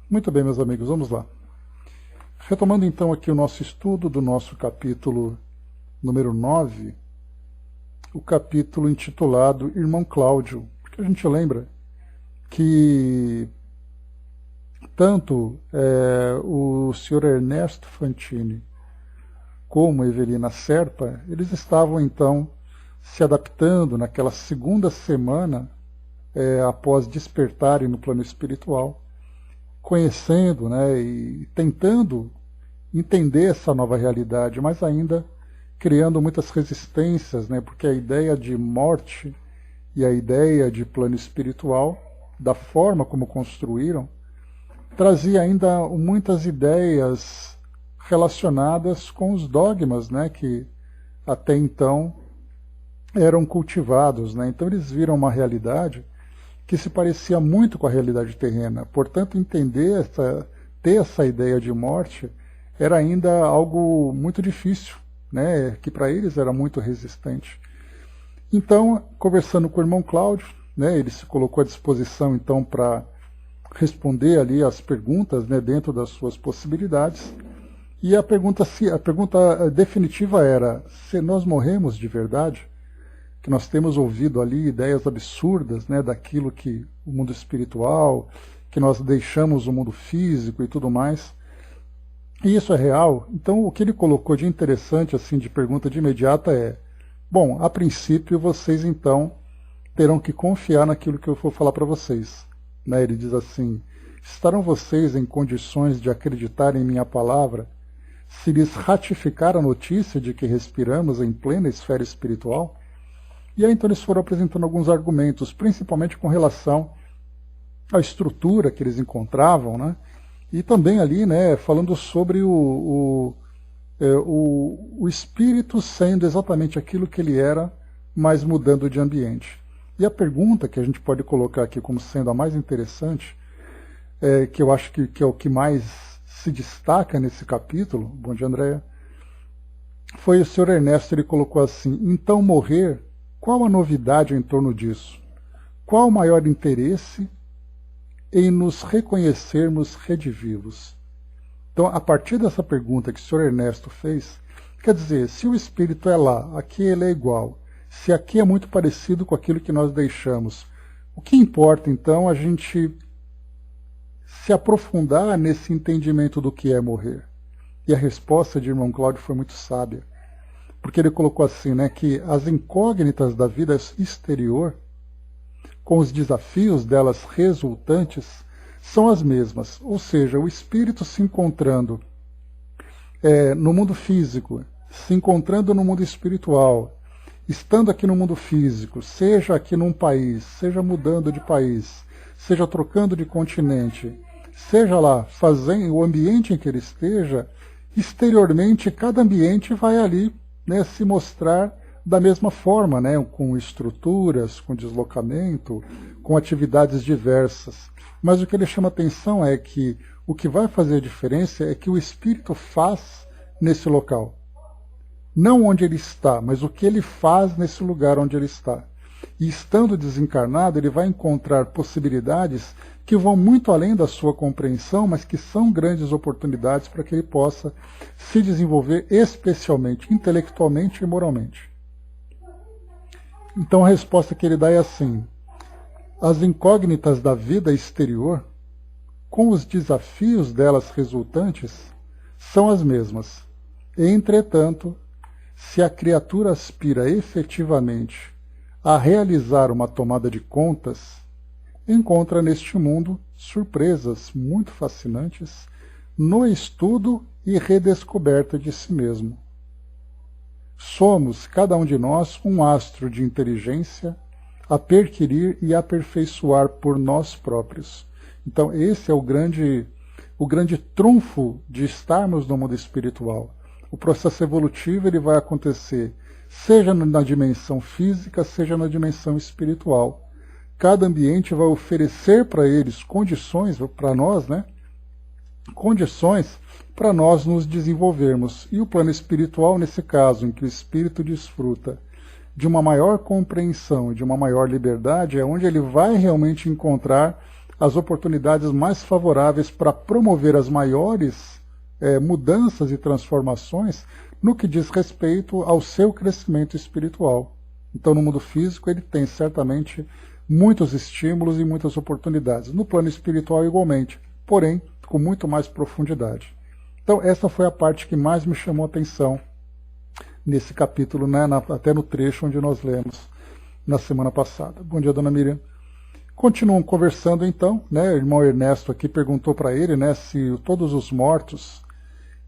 Muito bem, meus amigos, vamos lá. Retomando então aqui o nosso estudo do nosso capítulo número 9, o capítulo intitulado Irmão Cláudio, porque a gente lembra que tanto o Sr. Ernesto Fantini como a Evelina Serpa, eles estavam então se adaptando naquela segunda semana após despertarem no plano espiritual, conhecendo, né, e tentando entender essa nova realidade, mas ainda criando muitas resistências, né, porque a ideia de morte e a ideia de plano espiritual, da forma como construíram, trazia ainda muitas ideias relacionadas com os dogmas, né, que até então eram cultivados, né? Então eles viram uma realidade que se parecia muito com a realidade terrena. Portanto, ter essa ideia de morte era ainda algo muito difícil, né? Que para eles era muito resistente. Então, conversando com o irmão Cláudio, né? Ele se colocou à disposição então para responder ali as perguntas, né? Dentro das suas possibilidades. E a pergunta definitiva era: se nós morremos de verdade? Que nós temos ouvido ali ideias absurdas, né, daquilo que o mundo espiritual, que nós deixamos o mundo físico e tudo mais. E isso é real? Então o que ele colocou de interessante, assim, de pergunta de imediata é: bom, a princípio vocês então terão que confiar naquilo que eu vou falar para vocês. Né? Ele diz assim: estarão vocês em condições de acreditar em minha palavra se lhes ratificar a notícia de que respiramos em plena esfera espiritual? E aí então eles foram apresentando alguns argumentos, principalmente com relação à estrutura que eles encontravam, né? E também ali, né, falando sobre o espírito sendo exatamente aquilo que ele era, mas mudando de ambiente. E a pergunta que a gente pode colocar aqui como sendo a mais interessante, que eu acho que é o que mais se destaca nesse capítulo, bom dia, Andréia, foi o Sr. Ernesto. Ele colocou assim: então morrer, qual a novidade em torno disso? Qual o maior interesse em nos reconhecermos redivivos? Então, a partir dessa pergunta que o Sr. Ernesto fez, quer dizer, se o espírito é lá, aqui ele é igual, se aqui é muito parecido com aquilo que nós deixamos, o que importa, então, a gente se aprofundar nesse entendimento do que é morrer? E a resposta de irmão Cláudio foi muito sábia. Porque ele colocou assim, né, que as incógnitas da vida exterior, com os desafios delas resultantes, são as mesmas. Ou seja, o espírito se encontrando no mundo físico, se encontrando no mundo espiritual, estando aqui no mundo físico, seja aqui num país, seja mudando de país, seja trocando de continente, seja lá fazendo o ambiente em que ele esteja, exteriormente cada ambiente vai ali, né, se mostrar da mesma forma, né, com estruturas, com deslocamento, com atividades diversas. Mas o que ele chama atenção é que o que vai fazer a diferença é que o espírito faz nesse local. Não onde ele está, mas o que ele faz nesse lugar onde ele está. E estando desencarnado, ele vai encontrar possibilidades que vão muito além da sua compreensão, mas que são grandes oportunidades para que ele possa se desenvolver especialmente, intelectualmente e moralmente. Então a resposta que ele dá é assim: as incógnitas da vida exterior, com os desafios delas resultantes, são as mesmas. Entretanto, se a criatura aspira efetivamente a realizar uma tomada de contas, encontra neste mundo surpresas muito fascinantes no estudo e redescoberta de si mesmo. Somos, cada um de nós, um astro de inteligência a perquirir e aperfeiçoar por nós próprios. Então esse é o grande trunfo de estarmos no mundo espiritual. O processo evolutivo ele vai acontecer seja na dimensão física, seja na dimensão espiritual. Cada ambiente vai oferecer para eles condições, para nós, né? Condições para nós nos desenvolvermos. E o plano espiritual, nesse caso, em que o espírito desfruta de uma maior compreensão e de uma maior liberdade, é onde ele vai realmente encontrar as oportunidades mais favoráveis para promover as maiores mudanças e transformações no que diz respeito ao seu crescimento espiritual. Então, no mundo físico, ele tem certamente muitos estímulos e muitas oportunidades. No plano espiritual, igualmente, porém, com muito mais profundidade. Então, essa foi a parte que mais me chamou a atenção nesse capítulo, né, até no trecho onde nós lemos na semana passada. Bom dia, dona Miriam. Continuam conversando, então, né, o irmão Ernesto aqui perguntou para ele, né, se todos os mortos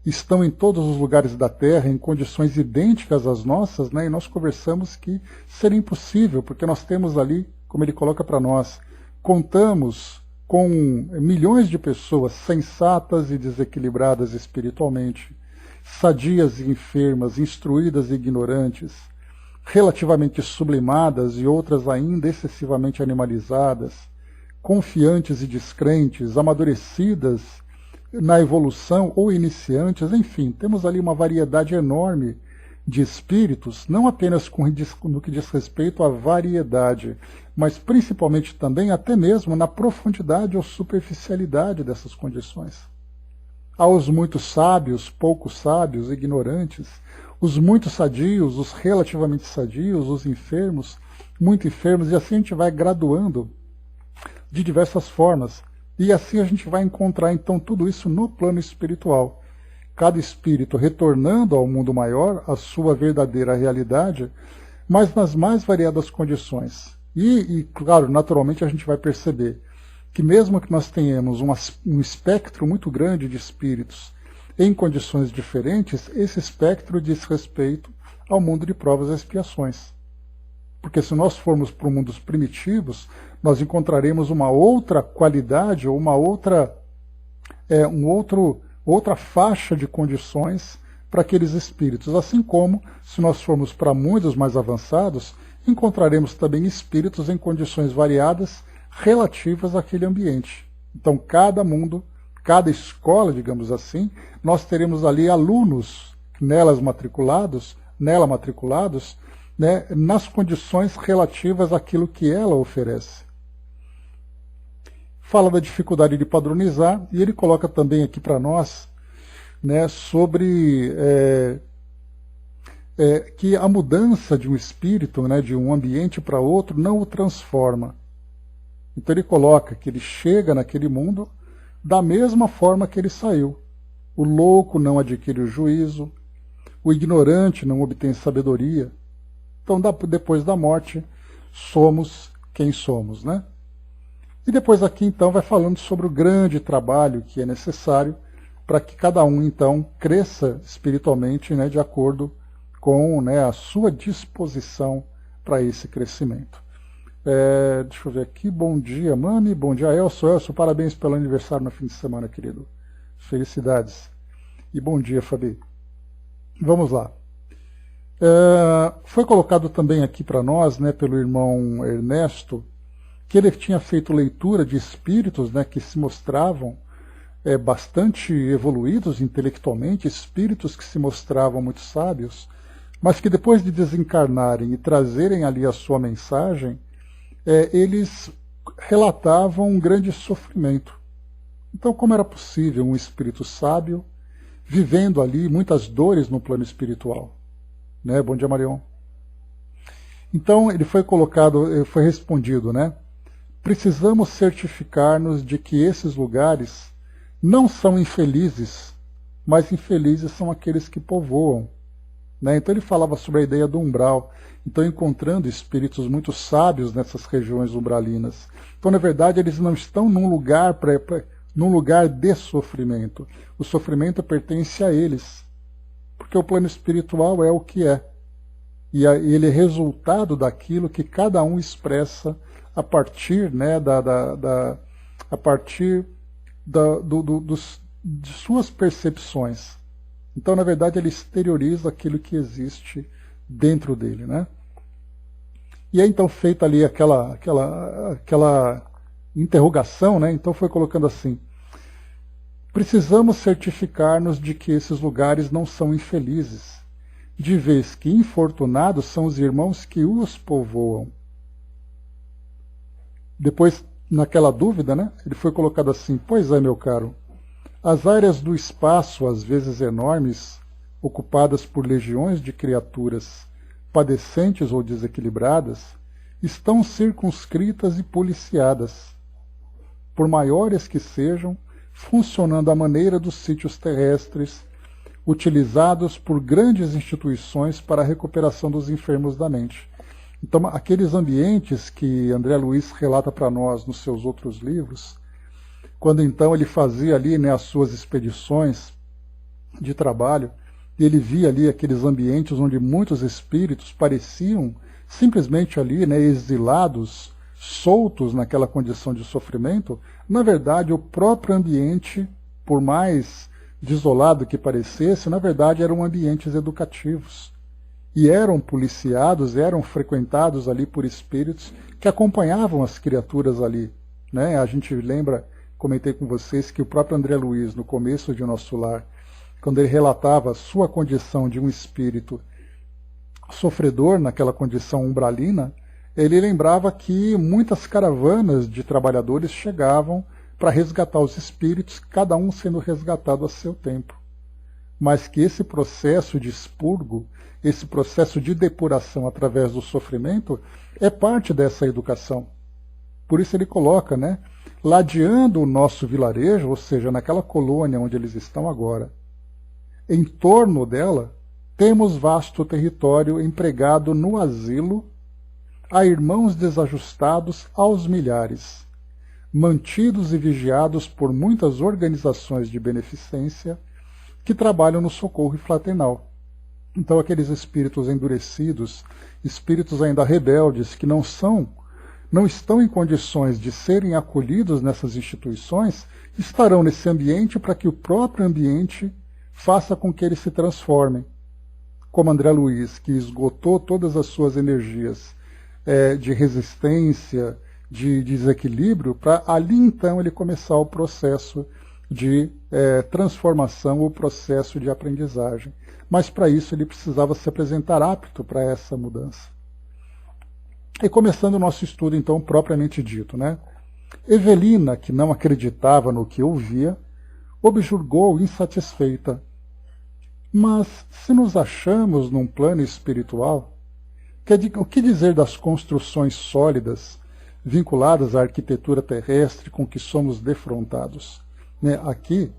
estão em todos os lugares da Terra em condições idênticas às nossas, né, e nós conversamos que seria impossível, porque nós temos ali, como ele coloca para nós, contamos com milhões de pessoas sensatas e desequilibradas espiritualmente, sadias e enfermas, instruídas e ignorantes, relativamente sublimadas e outras ainda excessivamente animalizadas, confiantes e descrentes, amadurecidas na evolução ou iniciantes, enfim, temos ali uma variedade enorme de espíritos, não apenas no que diz respeito à variedade, mas principalmente também até mesmo na profundidade ou superficialidade dessas condições. Há os muito sábios, poucos sábios, ignorantes, os muito sadios, os relativamente sadios, os enfermos, muito enfermos, e assim a gente vai graduando de diversas formas. E assim a gente vai encontrar então tudo isso no plano espiritual. Cada espírito retornando ao mundo maior, à sua verdadeira realidade, mas nas mais variadas condições. E claro, naturalmente a gente vai perceber que mesmo que nós tenhamos um espectro muito grande de espíritos em condições diferentes, esse espectro diz respeito ao mundo de provas e expiações. Porque se nós formos para o mundo dos primitivos, nós encontraremos uma outra qualidade ou uma outra faixa de condições para aqueles espíritos. Assim como, se nós formos para mundos mais avançados, encontraremos também espíritos em condições variadas relativas àquele ambiente. Então, cada mundo, cada escola, digamos assim, nós teremos ali alunos nela matriculados, né, nas condições relativas àquilo que ela oferece. Fala da dificuldade de padronizar, e ele coloca também aqui para nós, né, sobre que a mudança de um espírito, né, de um ambiente para outro, não o transforma. Então ele coloca que ele chega naquele mundo da mesma forma que ele saiu. O louco não adquire o juízo, o ignorante não obtém sabedoria. Então, depois da morte, somos quem somos, né? E depois aqui, então, vai falando sobre o grande trabalho que é necessário para que cada um, então, cresça espiritualmente, né, de acordo com, né, a sua disposição para esse crescimento. Deixa eu ver aqui. Bom dia, Mami. Bom dia, Elcio. Elcio, parabéns pelo aniversário no fim de semana, querido. Felicidades. E bom dia, Fabi. Vamos lá. Foi colocado também aqui para nós, né, pelo irmão Ernesto, que ele tinha feito leitura de espíritos, né, que se mostravam bastante evoluídos intelectualmente, espíritos que se mostravam muito sábios, mas que depois de desencarnarem e trazerem ali a sua mensagem, eles relatavam um grande sofrimento. Então, como era possível um espírito sábio vivendo ali muitas dores no plano espiritual? Né? Bom dia, Marion. Então, ele foi colocado, foi respondido, né? Precisamos certificar-nos de que esses lugares não são infelizes, mas infelizes são aqueles que povoam. Né? Então ele falava sobre a ideia do umbral. Então, encontrando espíritos muito sábios nessas regiões umbralinas. Então, na verdade, eles não estão num lugar de sofrimento. O sofrimento pertence a eles. Porque o plano espiritual é o que é. E ele é resultado daquilo que cada um expressa a partir, né, a partir de suas percepções. Então, na verdade, ele exterioriza aquilo que existe dentro dele, né? E é então feita ali aquela interrogação, né? Então foi colocando assim: precisamos certificar-nos de que esses lugares não são infelizes, de vez que infortunados são os irmãos que os povoam. Depois naquela dúvida, né, ele foi colocado assim: pois é, meu caro, as áreas do espaço, às vezes enormes, ocupadas por legiões de criaturas padecentes ou desequilibradas, estão circunscritas e policiadas, por maiores que sejam, funcionando à maneira dos sítios terrestres, utilizados por grandes instituições para a recuperação dos enfermos da mente. Então, aqueles ambientes que André Luiz relata para nós nos seus outros livros, quando então ele fazia ali, né, as suas expedições de trabalho, e ele via ali aqueles ambientes onde muitos espíritos pareciam simplesmente ali, né, exilados, soltos naquela condição de sofrimento, na verdade o próprio ambiente, por mais desolado que parecesse, na verdade eram ambientes educativos. E eram policiados, eram frequentados ali por espíritos que acompanhavam as criaturas ali, né? A gente lembra, comentei com vocês, que o próprio André Luiz, no começo de Nosso Lar, quando ele relatava a sua condição de um espírito sofredor naquela condição umbralina, ele lembrava que muitas caravanas de trabalhadores chegavam para resgatar os espíritos, cada um sendo resgatado a seu tempo. Mas que esse processo de expurgo, esse processo de depuração através do sofrimento, é parte dessa educação. Por isso ele coloca, né, ladeando o nosso vilarejo, ou seja, naquela colônia onde eles estão agora, em torno dela, temos vasto território empregado no asilo a irmãos desajustados aos milhares, mantidos e vigiados por muitas organizações de beneficência que trabalham no socorro fraternal. Então aqueles espíritos endurecidos, espíritos ainda rebeldes, que não estão em condições de serem acolhidos nessas instituições, estarão nesse ambiente para que o próprio ambiente faça com que eles se transformem. Como André Luiz, que esgotou todas as suas energias de resistência, de desequilíbrio, para ali então ele começar o processo de transformação, o processo de aprendizagem. Mas para isso ele precisava se apresentar apto para essa mudança. E começando o nosso estudo então propriamente dito, né? Evelina, que não acreditava no que ouvia, objurgou insatisfeita. Mas se nos achamos num plano espiritual, o que dizer das construções sólidas vinculadas à arquitetura terrestre com que somos defrontados? Né? Aqui,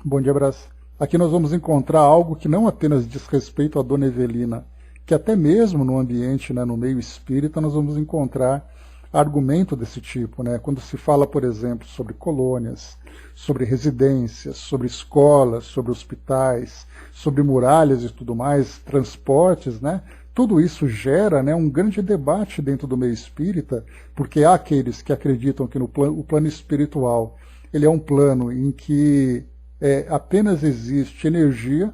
bom dia, Brás. Aqui nós vamos encontrar algo que não apenas diz respeito a Dona Evelina, que até mesmo no ambiente, né, no meio espírita, nós vamos encontrar argumento desse tipo, né? Quando se fala, por exemplo, sobre colônias, sobre residências, sobre escolas, sobre hospitais, sobre muralhas e tudo mais, transportes, né? Tudo isso gera, né, um grande debate dentro do meio espírita, porque há aqueles que acreditam que o plano espiritual ele é um plano em que apenas existe energia,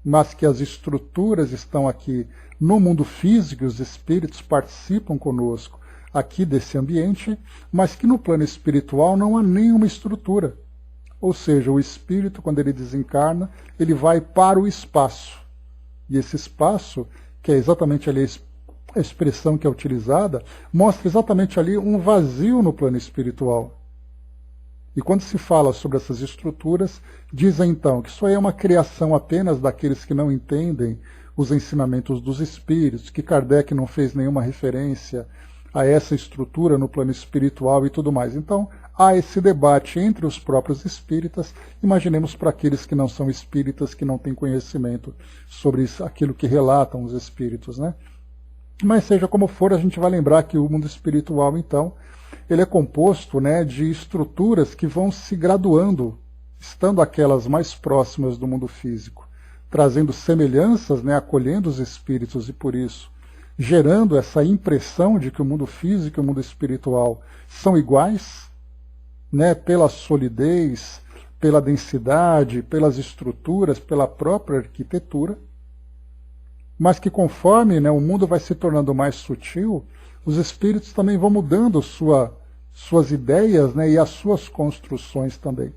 mas que as estruturas estão aqui no mundo físico, os espíritos participam conosco aqui desse ambiente, mas que no plano espiritual não há nenhuma estrutura. Ou seja, o espírito, quando ele desencarna, ele vai para o espaço. E esse espaço, que é exatamente ali a expressão que é utilizada, mostra exatamente ali um vazio no plano espiritual. E quando se fala sobre essas estruturas, dizem então que isso aí é uma criação apenas daqueles que não entendem os ensinamentos dos espíritos, que Kardec não fez nenhuma referência a essa estrutura no plano espiritual e tudo mais. Então, há esse debate entre os próprios espíritas, imaginemos para aqueles que não são espíritas, que não têm conhecimento sobre isso, aquilo que relatam os espíritos, né? Mas seja como for, a gente vai lembrar que o mundo espiritual, então, ele é composto, né, de estruturas que vão se graduando, estando aquelas mais próximas do mundo físico, trazendo semelhanças, né, acolhendo os espíritos e por isso gerando essa impressão de que o mundo físico e o mundo espiritual são iguais, né, pela solidez, pela densidade, pelas estruturas, pela própria arquitetura, mas que conforme, né, o mundo vai se tornando mais sutil, os espíritos também vão mudando suas ideias, né, e as suas construções também.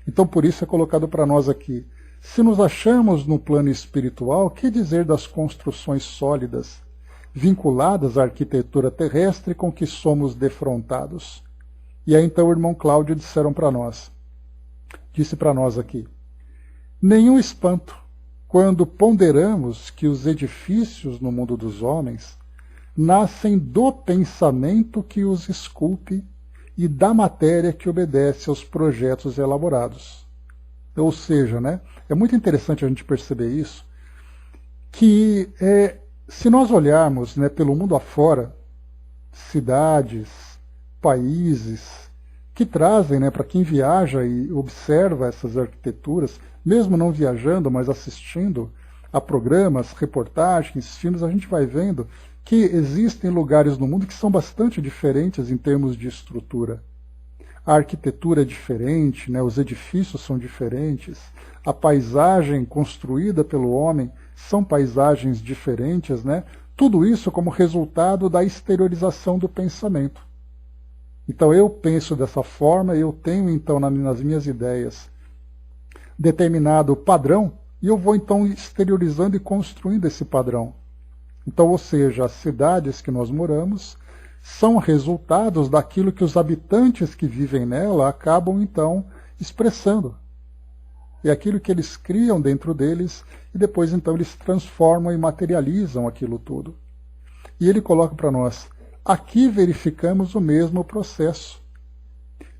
Então por isso é colocado para nós aqui, se nos achamos no plano espiritual, que dizer das construções sólidas vinculadas à arquitetura terrestre com que somos defrontados. E aí então o irmão Cláudio disse para nós aqui, nenhum espanto quando ponderamos que os edifícios no mundo dos homens nascem do pensamento que os esculpe e da matéria que obedece aos projetos elaborados. Ou seja, é muito interessante a gente perceber isso, que se nós olharmos pelo mundo afora, cidades, países, que trazem, para quem viaja e observa essas arquiteturas, mesmo não viajando, mas assistindo a programas, reportagens, filmes, a gente vai vendo que existem lugares no mundo que são bastante diferentes em termos de estrutura. A arquitetura é diferente, os edifícios são diferentes, a paisagem construída pelo homem são paisagens diferentes, tudo isso como resultado da exteriorização do pensamento. Então eu penso dessa forma, eu tenho então nas minhas ideias determinado padrão, e eu vou então exteriorizando e construindo esse padrão. Então, ou seja, as cidades que nós moramos são resultados daquilo que os habitantes que vivem nela acabam então expressando. É aquilo que eles criam dentro deles e depois então eles transformam e materializam aquilo tudo. E ele coloca para nós, aqui verificamos o mesmo processo,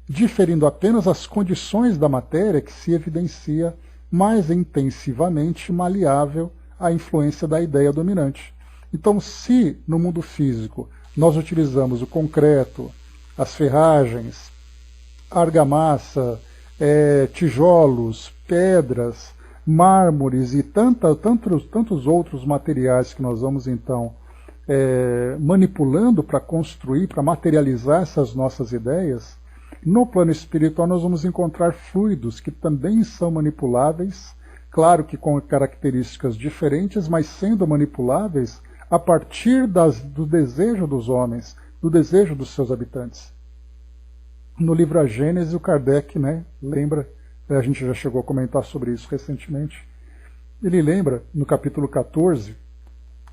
diferindo apenas as condições da matéria que se evidencia mais intensivamente maleável à influência da ideia dominante. Então, se no mundo físico nós utilizamos o concreto, as ferragens, a argamassa, tijolos, pedras, mármores e tantos outros materiais que nós vamos então manipulando para construir, para materializar essas nossas ideias, no plano espiritual nós vamos encontrar fluidos que também são manipuláveis, claro que com características diferentes, mas sendo manipuláveis a partir do desejo dos homens, do desejo dos seus habitantes. No livro A Gênese, o Kardec lembra, a gente já chegou a comentar sobre isso recentemente, ele lembra, no capítulo 14,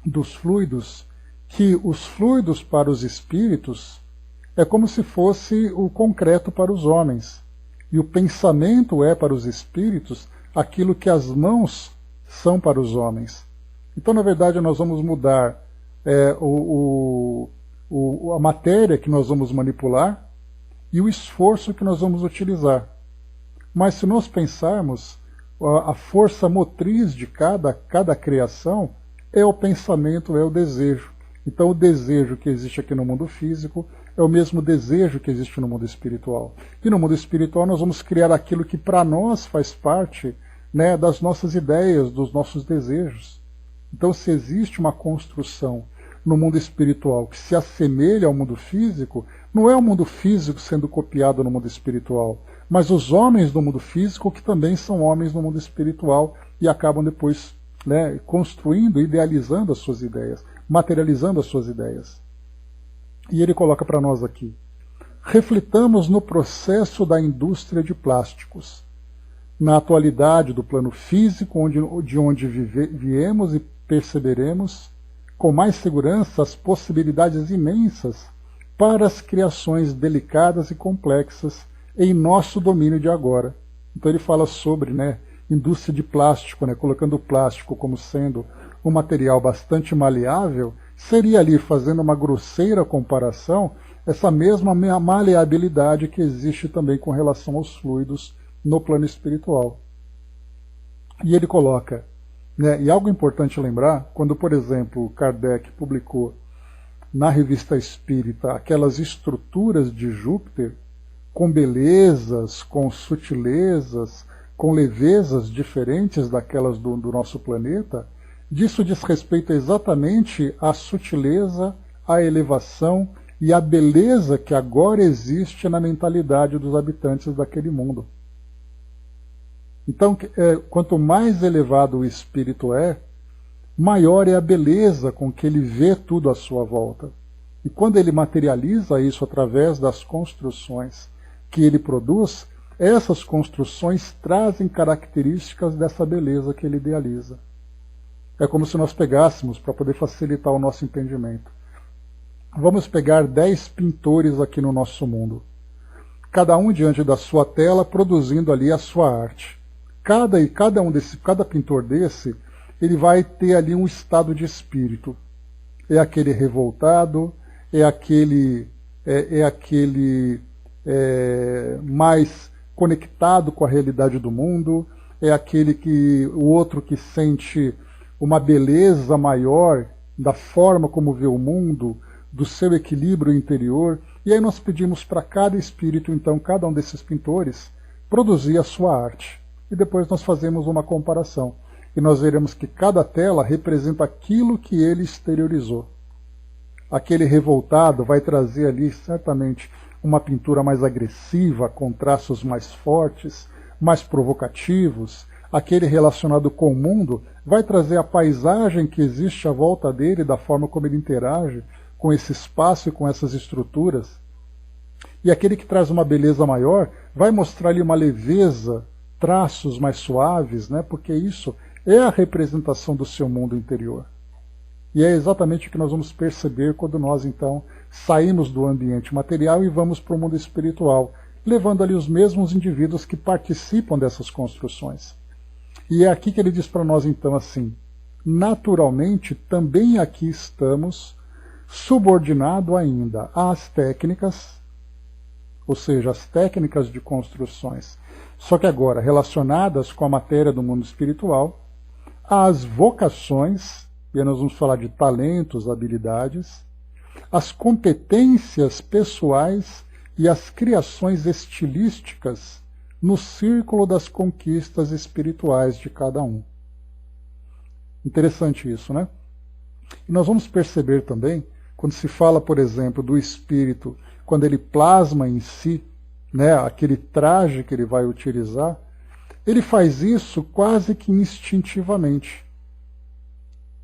dos fluidos, que os fluidos para os espíritos é como se fosse o concreto para os homens. E o pensamento é para os espíritos aquilo que as mãos são para os homens. Então, na verdade, nós vamos mudar a matéria que nós vamos manipular e o esforço que nós vamos utilizar. Mas se nós pensarmos, a força motriz de cada criação é o pensamento, é o desejo. Então, o desejo que existe aqui no mundo físico é o mesmo desejo que existe no mundo espiritual. E no mundo espiritual nós vamos criar aquilo que para nós faz parte das nossas ideias, dos nossos desejos. Então, se existe uma construção no mundo espiritual que se assemelha ao mundo físico, não é o mundo físico sendo copiado no mundo espiritual, mas os homens do mundo físico que também são homens no mundo espiritual e acabam depois construindo, idealizando as suas ideias, materializando as suas ideias. E ele coloca para nós aqui, reflitamos no processo da indústria de plásticos, na atualidade do plano físico, de onde viemos e perceberemos com mais segurança as possibilidades imensas para as criações delicadas e complexas em nosso domínio de agora. Então ele fala sobre indústria de plástico, colocando o plástico como sendo um material bastante maleável, seria ali, fazendo uma grosseira comparação, essa mesma maleabilidade que existe também com relação aos fluidos no plano espiritual. E ele coloca, e algo importante lembrar, quando, por exemplo, Kardec publicou na Revista Espírita aquelas estruturas de Júpiter, com belezas, com sutilezas, com levezas diferentes daquelas do nosso planeta, disso diz respeito exatamente à sutileza, à elevação e à beleza que agora existe na mentalidade dos habitantes daquele mundo. Então, quanto mais elevado o espírito maior é a beleza com que ele vê tudo à sua volta. E quando ele materializa isso através das construções que ele produz, essas construções trazem características dessa beleza que ele idealiza. É como se nós pegássemos, para poder facilitar o nosso entendimento. Vamos pegar 10 pintores aqui no nosso mundo. Cada um diante da sua tela, produzindo ali a sua arte. Cada pintor desse, ele vai ter ali um estado de espírito. É aquele revoltado, é aquele mais conectado com a realidade do mundo, é o outro que sente uma beleza maior da forma como vê o mundo, do seu equilíbrio interior. E aí nós pedimos para cada espírito, então, cada um desses pintores, produzir a sua arte. E depois nós fazemos uma comparação. E nós veremos que cada tela representa aquilo que ele exteriorizou. Aquele revoltado vai trazer ali, certamente, uma pintura mais agressiva, com traços mais fortes, mais provocativos. Aquele relacionado com o mundo vai trazer a paisagem que existe à volta dele, da forma como ele interage com esse espaço e com essas estruturas. E aquele que traz uma beleza maior vai mostrar ali uma leveza, traços mais suaves, né? Porque isso é a representação do seu mundo interior. E é exatamente o que nós vamos perceber quando nós, então, saímos do ambiente material e vamos para o mundo espiritual, levando ali os mesmos indivíduos que participam dessas construções. E é aqui que ele diz para nós, então, assim: naturalmente, também aqui estamos subordinado ainda às técnicas, ou seja, as técnicas de construções, só que agora relacionadas com a matéria do mundo espiritual, às vocações, e aí nós vamos falar de talentos, habilidades, as competências pessoais e as criações estilísticas no círculo das conquistas espirituais de cada um. Interessante isso, né? E nós vamos perceber também, quando se fala, por exemplo, do espírito, quando ele plasma em si, né, aquele traje que ele vai utilizar, ele faz isso quase que instintivamente.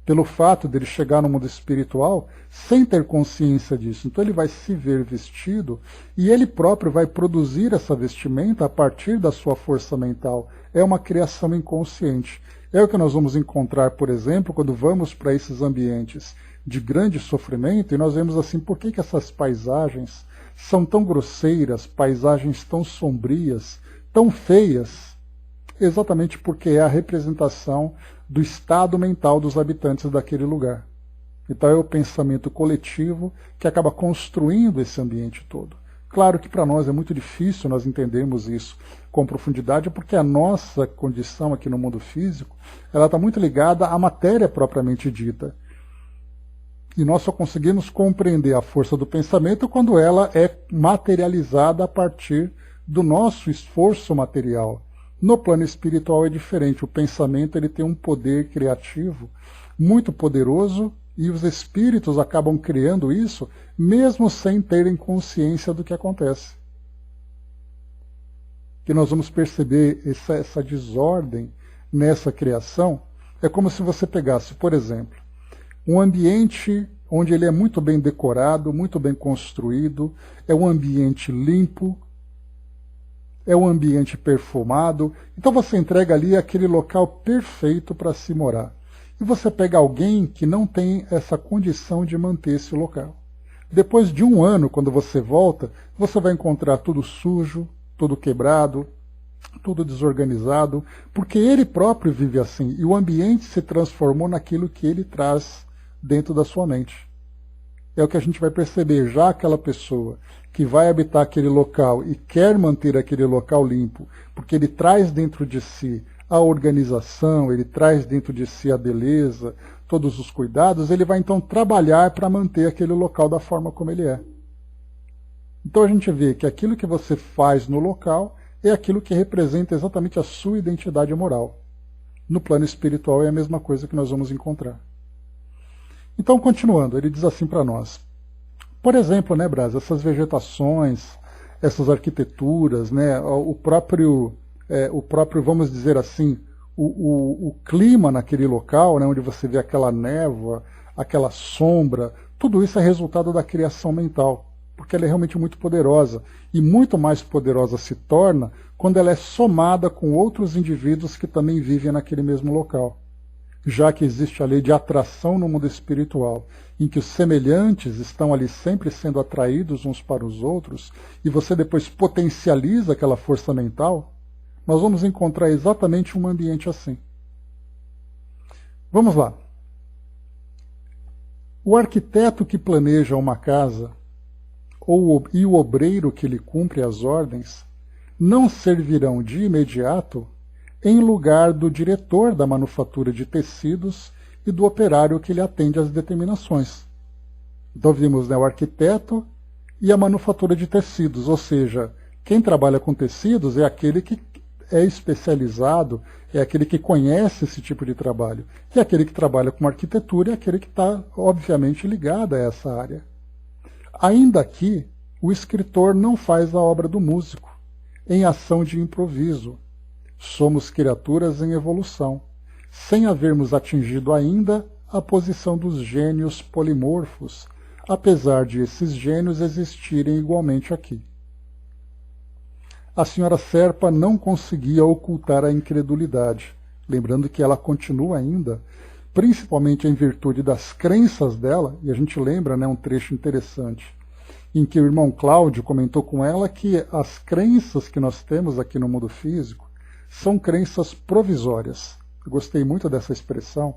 Pelo fato dele chegar no mundo espiritual sem ter consciência disso. Então ele vai se ver vestido e ele próprio vai produzir essa vestimenta a partir da sua força mental. É uma criação inconsciente. É o que nós vamos encontrar, por exemplo, quando vamos para esses ambientes de grande sofrimento e nós vemos assim, por que essas paisagens são tão grosseiras, paisagens tão sombrias, tão feias? Exatamente porque é a representação do estado mental dos habitantes daquele lugar. Então é o pensamento coletivo que acaba construindo esse ambiente todo. Claro que para nós é muito difícil nós entendermos isso com profundidade, porque a nossa condição aqui no mundo físico, ela está muito ligada à matéria propriamente dita. E nós só conseguimos compreender a força do pensamento quando ela é materializada a partir do nosso esforço material. No plano espiritual é diferente. O pensamento ele tem um poder criativo muito poderoso e os espíritos acabam criando isso mesmo sem terem consciência do que acontece. Que nós vamos perceber essa desordem nessa criação. É como se você pegasse, por exemplo, um ambiente onde ele é muito bem decorado, muito bem construído, é um ambiente limpo, é um ambiente perfumado. Então você entrega ali aquele local perfeito para se morar. E você pega alguém que não tem essa condição de manter esse local. Depois de um ano, quando você volta, você vai encontrar tudo sujo, tudo quebrado, tudo desorganizado, porque ele próprio vive assim, e o ambiente se transformou naquilo que ele traz dentro da sua mente. É o que a gente vai perceber, já aquela pessoa que vai habitar aquele local e quer manter aquele local limpo, porque ele traz dentro de si a organização, ele traz dentro de si a beleza, todos os cuidados, ele vai então trabalhar para manter aquele local da forma como ele é. Então a gente vê que aquilo que você faz no local é aquilo que representa exatamente a sua identidade moral. No plano espiritual é a mesma coisa que nós vamos encontrar. Então, continuando, ele diz assim para nós. Por exemplo, né, Brás, essas vegetações, essas arquiteturas, né, o próprio, vamos dizer assim, o clima naquele local, né, onde você vê aquela névoa, aquela sombra, tudo isso é resultado da criação mental, porque ela é realmente muito poderosa, e muito mais poderosa se torna quando ela é somada com outros indivíduos que também vivem naquele mesmo local. já que existe a lei de atração no mundo espiritual, em que os semelhantes estão ali sempre sendo atraídos uns para os outros, e você depois potencializa aquela força mental, nós vamos encontrar exatamente um ambiente assim. Vamos lá. O arquiteto que planeja uma casa e o obreiro que lhe cumpre as ordens não servirão de imediato em lugar do diretor da manufatura de tecidos e do operário que lhe atende às determinações. Então vimos, né, o arquiteto e a manufatura de tecidos, ou seja, quem trabalha com tecidos é aquele que é especializado, é aquele que conhece esse tipo de trabalho. E aquele que trabalha com arquitetura é aquele que está, obviamente, ligado a essa área. Ainda aqui, o escritor não faz a obra do músico, em ação de improviso. Somos criaturas em evolução, sem havermos atingido ainda a posição dos gênios polimorfos, apesar de esses gênios existirem igualmente aqui. A senhora Serpa não conseguia ocultar a incredulidade, lembrando que ela continua ainda, principalmente em virtude das crenças dela, e a gente lembra, né, um trecho interessante, em que o irmão Cláudio comentou com ela que as crenças que nós temos aqui no mundo físico são crenças provisórias. Eu gostei muito dessa expressão,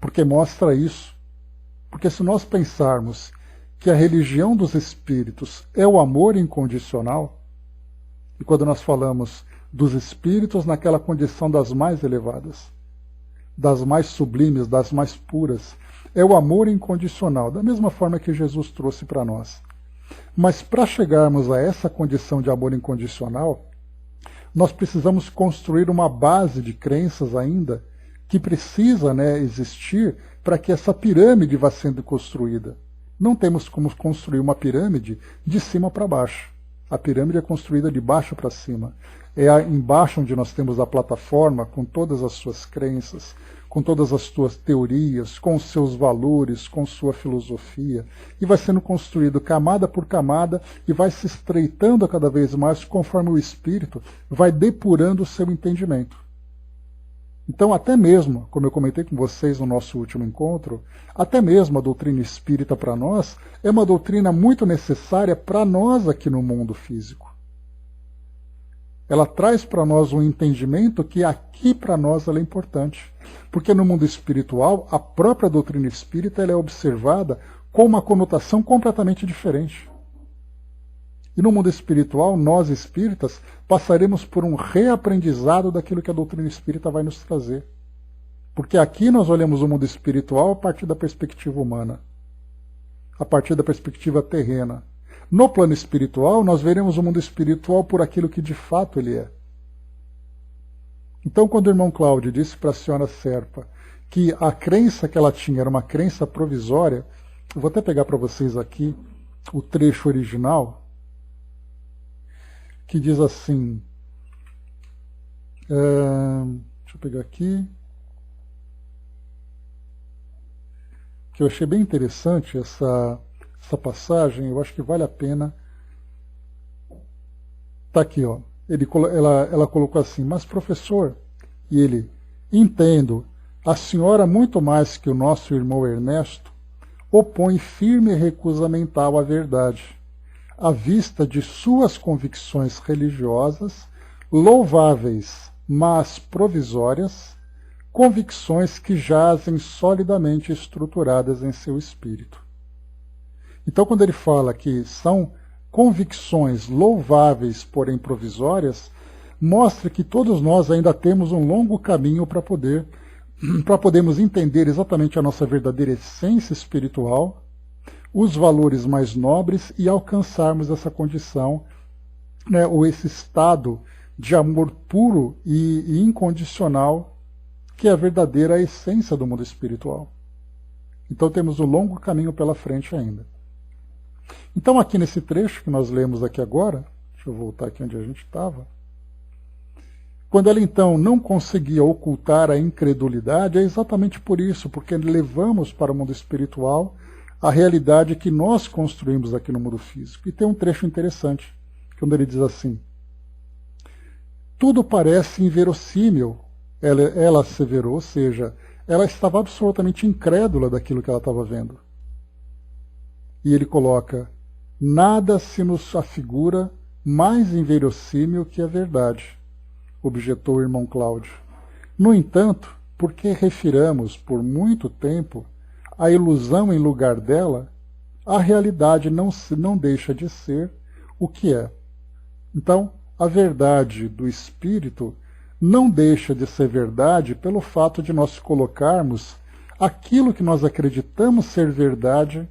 porque mostra isso. Porque se nós pensarmos que a religião dos espíritos é o amor incondicional, e quando nós falamos dos espíritos naquela condição das mais elevadas, das mais sublimes, das mais puras, é o amor incondicional, da mesma forma que Jesus trouxe para nós. Mas para chegarmos a essa condição de amor incondicional, nós precisamos construir uma base de crenças ainda que precisa, né, existir para que essa pirâmide vá sendo construída. Não temos como construir uma pirâmide de cima para baixo. A pirâmide é construída de baixo para cima. É embaixo onde nós temos a plataforma com todas as suas crenças, com todas as suas teorias, com os seus valores, com sua filosofia, e vai sendo construído camada por camada e vai se estreitando cada vez mais conforme o espírito vai depurando o seu entendimento. Então, até mesmo, como eu comentei com vocês no nosso último encontro, até mesmo a doutrina espírita para nós é uma doutrina muito necessária para nós aqui no mundo físico. Ela traz para nós um entendimento que aqui para nós ela é importante. Porque no mundo espiritual, a própria doutrina espírita ela é observada com uma conotação completamente diferente. E no mundo espiritual, nós espíritas passaremos por um reaprendizado daquilo que a doutrina espírita vai nos trazer. Porque aqui nós olhamos o mundo espiritual a partir da perspectiva humana, a partir da perspectiva terrena. No plano espiritual, nós veremos o mundo espiritual por aquilo que de fato ele é. Então, quando o irmão Cláudio disse para a senhora Serpa que a crença que ela tinha era uma crença provisória, eu vou até pegar para vocês aqui o trecho original, que diz assim, deixa eu pegar aqui, que eu achei bem interessante essa passagem, eu acho que vale a pena. Está aqui, ó. Ela colocou assim, mas professor, e ele, entendo, a senhora muito mais que o nosso irmão Ernesto, opõe firme recusa mental à verdade, à vista de suas convicções religiosas, louváveis, mas provisórias, convicções que jazem solidamente estruturadas em seu espírito. Então, quando ele fala que são convicções louváveis, porém provisórias, mostra que todos nós ainda temos um longo caminho para podermos entender exatamente a nossa verdadeira essência espiritual, os valores mais nobres e alcançarmos essa condição, né, ou esse estado de amor puro e incondicional, que é a verdadeira essência do mundo espiritual. Então temos um longo caminho pela frente ainda. Então aqui nesse trecho que nós lemos aqui agora, deixa eu voltar aqui onde a gente estava, quando ela então não conseguia ocultar a incredulidade, é exatamente por isso, porque levamos para o mundo espiritual a realidade que nós construímos aqui no mundo físico. E tem um trecho interessante, quando ele diz assim, tudo parece inverossímil, ela asseverou, ou seja, ela estava absolutamente incrédula daquilo que ela estava vendo. E ele coloca: nada se nos afigura mais inverossímil que a verdade, objetou o irmão Cláudio. No entanto, por que refiramos por muito tempo a ilusão em lugar dela, a realidade não deixa de ser o que é. Então, a verdade do espírito não deixa de ser verdade pelo fato de nós colocarmos aquilo que nós acreditamos ser verdade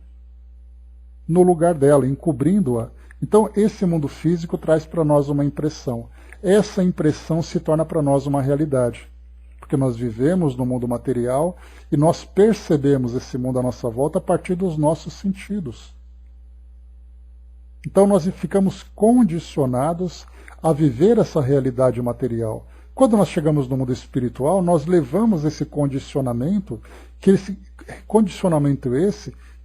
no lugar dela, encobrindo-a. Então, esse mundo físico traz para nós uma impressão. Essa impressão se torna para nós uma realidade, porque nós vivemos no mundo material e nós percebemos esse mundo à nossa volta a partir dos nossos sentidos. Então, nós ficamos condicionados a viver essa realidade material. Quando nós chegamos no mundo espiritual, nós levamos esse condicionamento,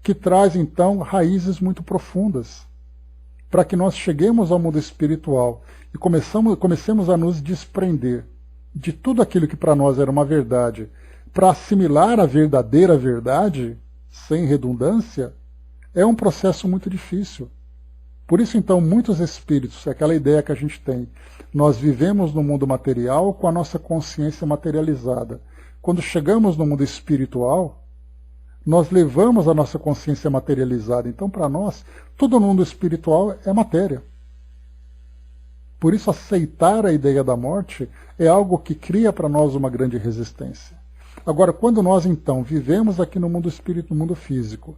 que traz, então, raízes muito profundas, para que nós cheguemos ao mundo espiritual e comecemos a nos desprender de tudo aquilo que para nós era uma verdade, para assimilar a verdadeira verdade, sem redundância, é um processo muito difícil. Por isso, então, muitos espíritos, aquela ideia que a gente tem, nós vivemos no mundo material com a nossa consciência materializada. Quando chegamos no mundo espiritual, nós levamos a nossa consciência materializada. Então, para nós, todo mundo espiritual é matéria. Por isso, aceitar a ideia da morte é algo que cria para nós uma grande resistência. Agora, quando nós, então, vivemos aqui no mundo espírito, no mundo físico,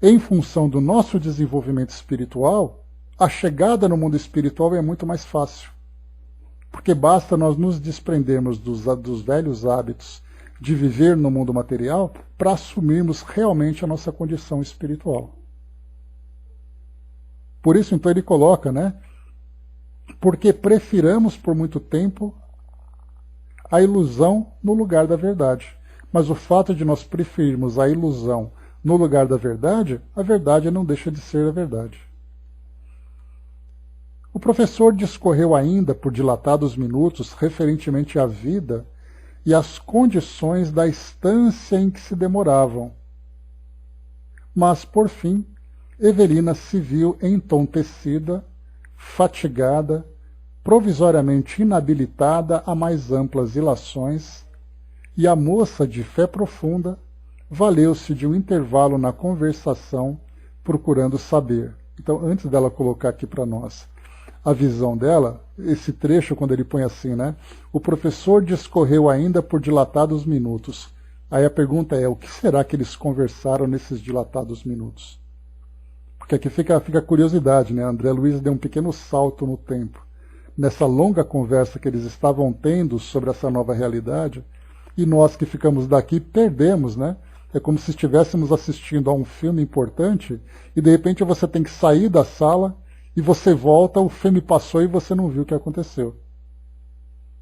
em função do nosso desenvolvimento espiritual, a chegada no mundo espiritual é muito mais fácil. Porque basta nós nos desprendermos dos velhos hábitos de viver no mundo material para assumirmos realmente a nossa condição espiritual. Por isso, então, ele coloca, porque prefiramos por muito tempo a ilusão no lugar da verdade. Mas o fato de nós preferirmos a ilusão no lugar da verdade, a verdade não deixa de ser a verdade. O professor discorreu ainda por dilatados minutos referentemente à vida e às condições da estância em que se demoravam. Mas, por fim, Evelina se viu entontecida, fatigada, provisoriamente inabilitada a mais amplas ilações, e a moça de fé profunda valeu-se de um intervalo na conversação, procurando saber. Então, antes dela colocar aqui para nós a visão dela, esse trecho, quando ele põe assim, o professor discorreu ainda por dilatados minutos. Aí a pergunta é, o que será que eles conversaram nesses dilatados minutos? Porque aqui fica a curiosidade, André Luiz deu um pequeno salto no tempo. Nessa longa conversa que eles estavam tendo sobre essa nova realidade, e nós que ficamos daqui perdemos, É como se estivéssemos assistindo a um filme importante e de repente você tem que sair da sala e você volta, o filme passou e você não viu o que aconteceu.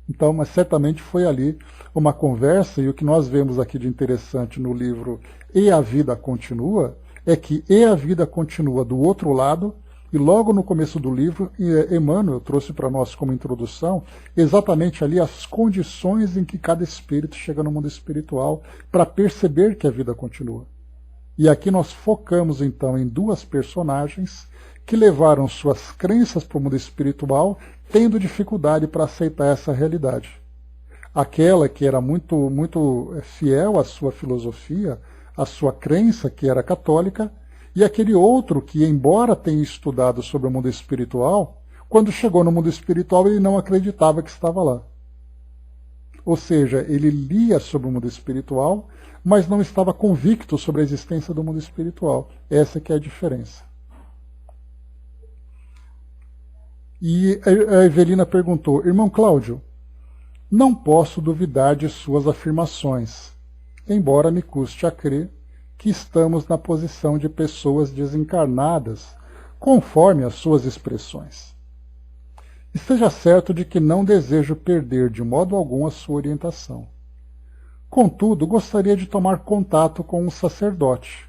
Então, mas certamente foi ali uma conversa, e o que nós vemos aqui de interessante no livro E a Vida Continua, é que E a Vida Continua do outro lado, e logo no começo do livro, Emmanuel trouxe para nós como introdução exatamente ali as condições em que cada espírito chega no mundo espiritual para perceber que a vida continua. E aqui nós focamos então em duas personagens que levaram suas crenças para o mundo espiritual, tendo dificuldade para aceitar essa realidade. Aquela que era muito fiel à sua filosofia, à sua crença, que era católica, e aquele outro que, embora tenha estudado sobre o mundo espiritual, quando chegou no mundo espiritual ele não acreditava que estava lá. Ou seja, ele lia sobre o mundo espiritual, mas não estava convicto sobre a existência do mundo espiritual. Essa que é a diferença. E a Evelina perguntou, irmão Cláudio, não posso duvidar de suas afirmações, embora me custe a crer que estamos na posição de pessoas desencarnadas, conforme as suas expressões. Esteja certo de que não desejo perder de modo algum a sua orientação. Contudo, gostaria de tomar contato com um sacerdote,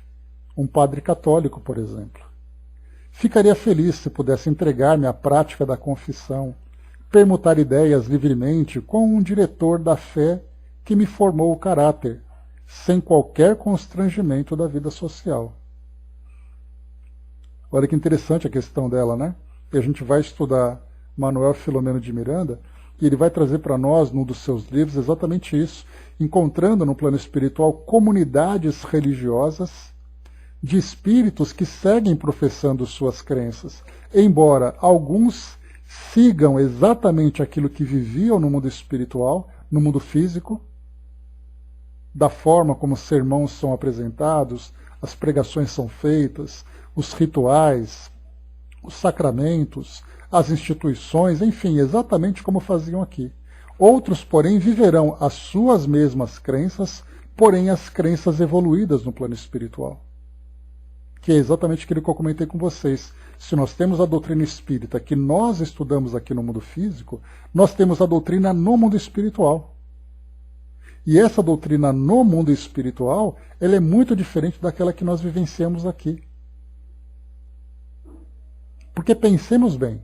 um padre católico, por exemplo. Ficaria feliz se pudesse entregar-me à prática da confissão, permutar ideias livremente com um diretor da fé que me formou o caráter, sem qualquer constrangimento da vida social. Olha que interessante a questão dela, né? E a gente vai estudar Manuel Filomeno de Miranda, e ele vai trazer para nós, num dos seus livros, exatamente isso, encontrando no plano espiritual comunidades religiosas de espíritos que seguem professando suas crenças, embora alguns sigam exatamente aquilo que viviam no mundo espiritual, no mundo físico, da forma como os sermões são apresentados, as pregações são feitas, os rituais, os sacramentos, as instituições, enfim, exatamente como faziam aqui. Outros, porém, viverão as suas mesmas crenças, porém as crenças evoluídas no plano espiritual. Que é exatamente aquilo que eu comentei com vocês. Se nós temos a doutrina espírita que nós estudamos aqui no mundo físico, nós temos a doutrina no mundo espiritual. E essa doutrina no mundo espiritual, ela é muito diferente daquela que nós vivenciamos aqui. Porque pensemos bem,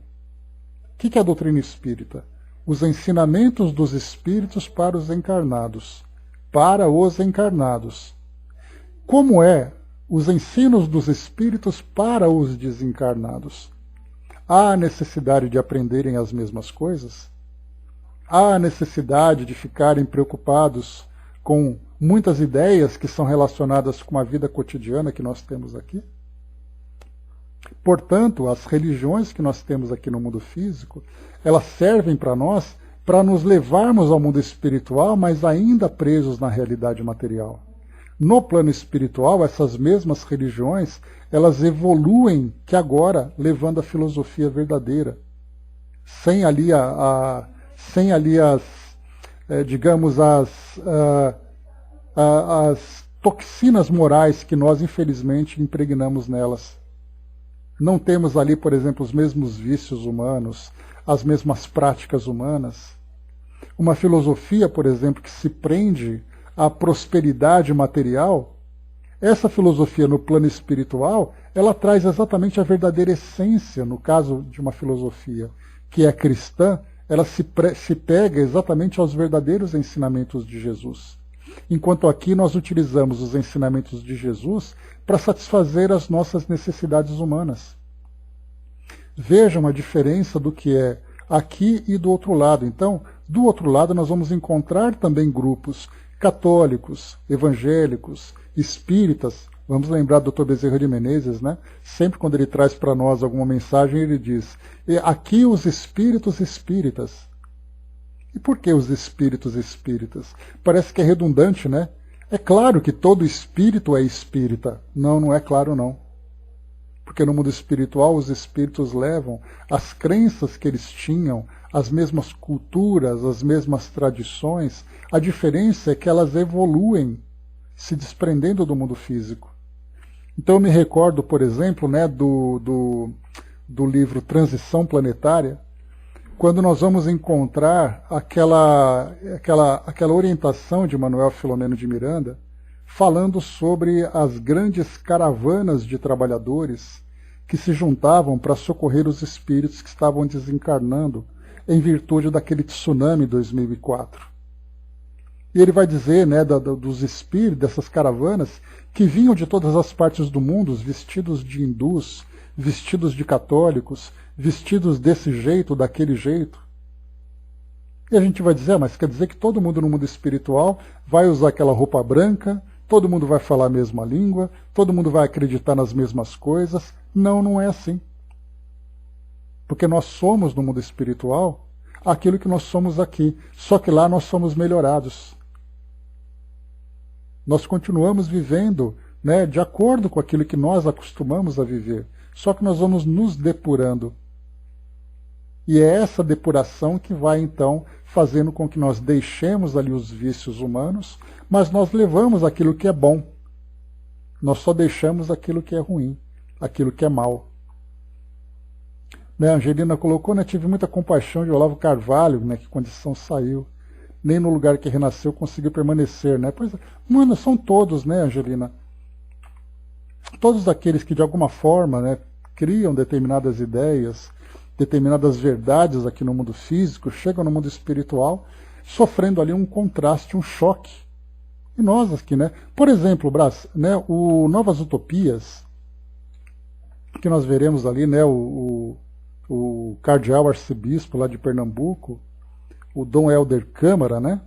o que é a doutrina espírita? Os ensinamentos dos espíritos para os encarnados. Para os encarnados. Como é os ensinos dos espíritos para os desencarnados? Há a necessidade de aprenderem as mesmas coisas? Há a necessidade de ficarem preocupados com muitas ideias que são relacionadas com a vida cotidiana que nós temos aqui? Portanto, as religiões que nós temos aqui no mundo físico, elas servem para nós para nos levarmos ao mundo espiritual, mas ainda presos na realidade material. No plano espiritual, essas mesmas religiões, elas evoluem que agora, levando a filosofia verdadeira, sem ali as toxinas morais que nós, infelizmente, impregnamos nelas. Não temos ali, por exemplo, os mesmos vícios humanos, as mesmas práticas humanas. Uma filosofia, por exemplo, que se prende à prosperidade material, essa filosofia no plano espiritual, ela traz exatamente a verdadeira essência, no caso de uma filosofia que é cristã, ela se pega exatamente aos verdadeiros ensinamentos de Jesus. Enquanto aqui nós utilizamos os ensinamentos de Jesus para satisfazer as nossas necessidades humanas. Vejam a diferença do que é aqui e do outro lado. Então, do outro lado nós vamos encontrar também grupos católicos, evangélicos, espíritas. Vamos lembrar do Dr. Bezerra de Menezes, né? Sempre quando ele traz para nós alguma mensagem, ele diz: e aqui os espíritos espíritas. E por que os espíritos espíritas? Parece que é redundante, né? É claro que todo espírito é espírita. Não, não é claro não. Porque no mundo espiritual os espíritos levam as crenças que eles tinham, as mesmas culturas, as mesmas tradições. A diferença é que elas evoluem, se desprendendo do mundo físico. Então eu me recordo, por exemplo, né, do livro Transição Planetária, quando nós vamos encontrar aquela orientação de Manuel Filomeno de Miranda, falando sobre as grandes caravanas de trabalhadores que se juntavam para socorrer os espíritos que estavam desencarnando em virtude daquele tsunami 2004. E ele vai dizer, né, dos espíritos, dessas caravanas, que vinham de todas as partes do mundo, vestidos de hindus, vestidos de católicos, vestidos desse jeito, daquele jeito. E a gente vai dizer, mas quer dizer que todo mundo no mundo espiritual vai usar aquela roupa branca, todo mundo vai falar a mesma língua, todo mundo vai acreditar nas mesmas coisas. Não, não é assim. Porque nós somos no mundo espiritual aquilo que nós somos aqui, só que lá nós somos melhorados. Nós continuamos vivendo, né, de acordo com aquilo que nós acostumamos a viver, só que nós vamos nos depurando. E é essa depuração que vai, então, fazendo com que nós deixemos ali os vícios humanos, mas nós levamos aquilo que é bom. Nós só deixamos aquilo que é ruim, aquilo que é mal. Né, a Angelina colocou, né, tive muita compaixão de Olavo Carvalho, né, que condição saiu. Nem no lugar que renasceu conseguiu permanecer. Né? Pois, mano, são todos, né, Angelina? Todos aqueles que, de alguma forma, né, criam determinadas ideias, determinadas verdades aqui no mundo físico, chegam no mundo espiritual, sofrendo ali um contraste, um choque. E nós aqui, né? Por exemplo, Brás, né, o Novas Utopias, que nós veremos ali, né, o cardeal arcebispo lá de Pernambuco, o Dom Helder Câmara, né?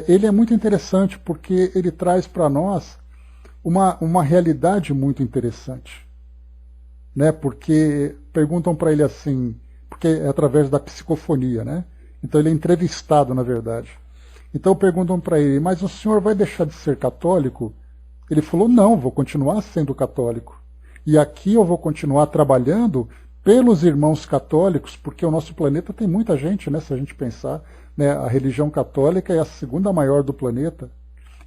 Ele é muito interessante porque ele traz para nós uma realidade muito interessante, né? Porque perguntam para ele assim, porque é através da psicofonia, né? Então ele é entrevistado, na verdade. Então perguntam para ele, mas o senhor vai deixar de ser católico? Ele falou, não, vou continuar sendo católico. E aqui eu vou continuar trabalhando pelos irmãos católicos, porque o nosso planeta tem muita gente, né? Se a gente pensar, né? A religião católica é a segunda maior do planeta.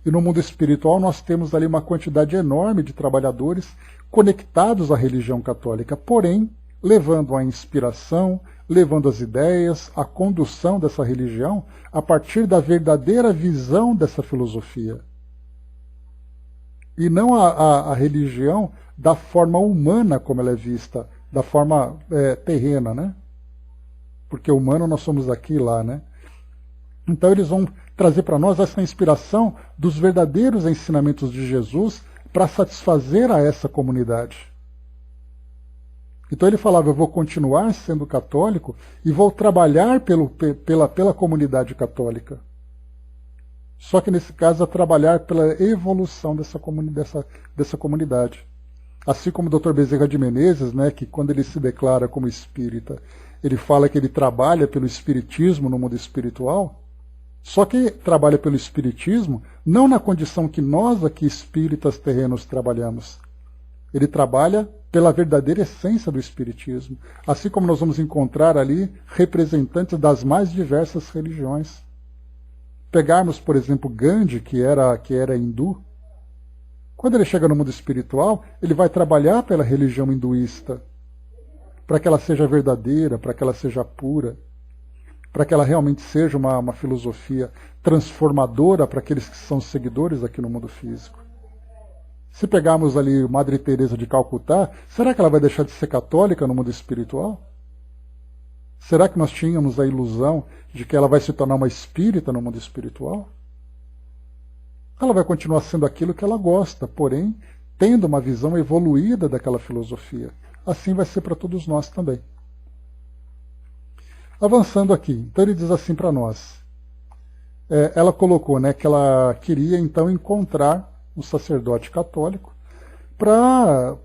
E no mundo espiritual nós temos ali uma quantidade enorme de trabalhadores conectados à religião católica, porém levando a inspiração, levando as ideias, a condução dessa religião a partir da verdadeira visão dessa filosofia. E não a religião da forma humana como ela é vista, da forma terrena, né? Porque humano nós somos aqui e lá, né? Então eles vão trazer para nós essa inspiração dos verdadeiros ensinamentos de Jesus para satisfazer a essa comunidade. Então ele falava, eu vou continuar sendo católico e vou trabalhar pela comunidade católica. Só que nesse caso é trabalhar pela evolução dessa comunidade. Assim como o Dr. Bezerra de Menezes, né, que quando ele se declara como espírita, ele fala que ele trabalha pelo espiritismo no mundo espiritual, só que trabalha pelo espiritismo não na condição que nós aqui espíritas terrenos trabalhamos. Ele trabalha pela verdadeira essência do espiritismo, assim como nós vamos encontrar ali representantes das mais diversas religiões. Pegarmos, por exemplo, Gandhi, que era hindu, quando ele chega no mundo espiritual, ele vai trabalhar pela religião hinduísta, para que ela seja verdadeira, para que ela seja pura, para que ela realmente seja uma filosofia transformadora para aqueles que são seguidores aqui no mundo físico. Se pegarmos ali Madre Teresa de Calcutá, será que ela vai deixar de ser católica no mundo espiritual? Será que nós tínhamos a ilusão de que ela vai se tornar uma espírita no mundo espiritual? Ela vai continuar sendo aquilo que ela gosta, porém, tendo uma visão evoluída daquela filosofia. Assim vai ser para todos nós também. Avançando aqui, então ele diz assim para nós. Ela colocou, né, que ela queria então encontrar um sacerdote católico para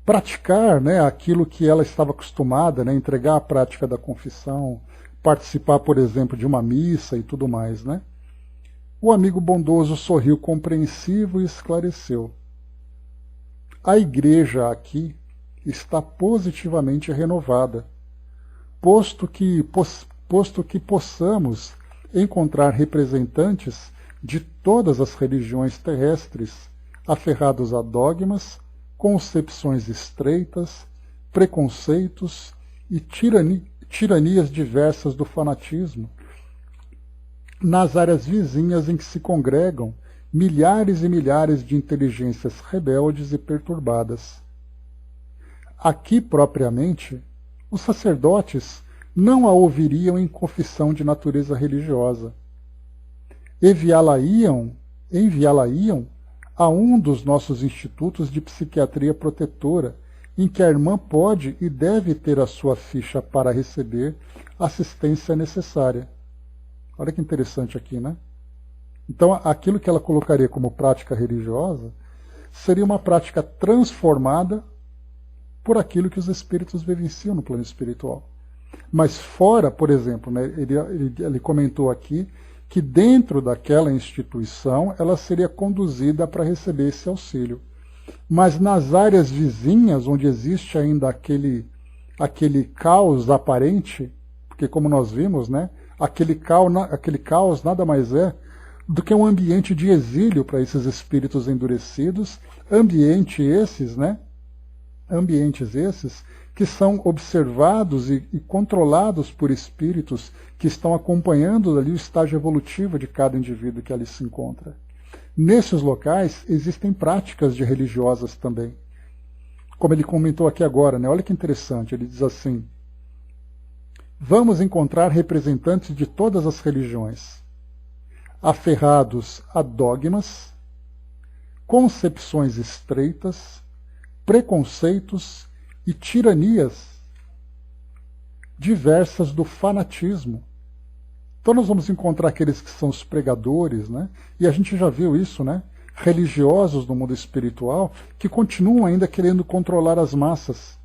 praticar, né, aquilo que ela estava acostumada, né, entregar a prática da confissão, participar, por exemplo, de uma missa e tudo mais, né? O amigo bondoso sorriu compreensivo e esclareceu. A igreja aqui está positivamente renovada, posto que possamos encontrar representantes de todas as religiões terrestres, aferrados a dogmas, concepções estreitas, preconceitos e tiranias diversas do fanatismo, nas áreas vizinhas em que se congregam milhares e milhares de inteligências rebeldes e perturbadas. Aqui, propriamente, os sacerdotes não a ouviriam em confissão de natureza religiosa. Enviá-la-iam a um dos nossos institutos de psiquiatria protetora, em que a irmã pode e deve ter a sua ficha para receber a assistência necessária. Olha que interessante aqui, né? Então, aquilo que ela colocaria como prática religiosa seria uma prática transformada por aquilo que os espíritos vivenciam no plano espiritual. Mas fora, por exemplo, né, ele comentou aqui que dentro daquela instituição ela seria conduzida para receber esse auxílio. Mas nas áreas vizinhas, onde existe ainda aquele caos aparente, porque como nós vimos, né, aquele caos nada mais é do que um ambiente de exílio para esses espíritos endurecidos, ambientes esses que são observados e controlados por espíritos que estão acompanhando ali o estágio evolutivo de cada indivíduo que ali se encontra. Nesses locais existem práticas religiosas também. Como ele comentou aqui agora, né? Olha que interessante, ele diz assim: vamos encontrar representantes de todas as religiões. aferrados a dogmas, concepções estreitas, preconceitos e tiranias diversas do fanatismo. Então nós vamos encontrar aqueles que são os pregadores, né? E a gente já viu isso, né? Religiosos no mundo espiritual que continuam ainda querendo controlar as massas,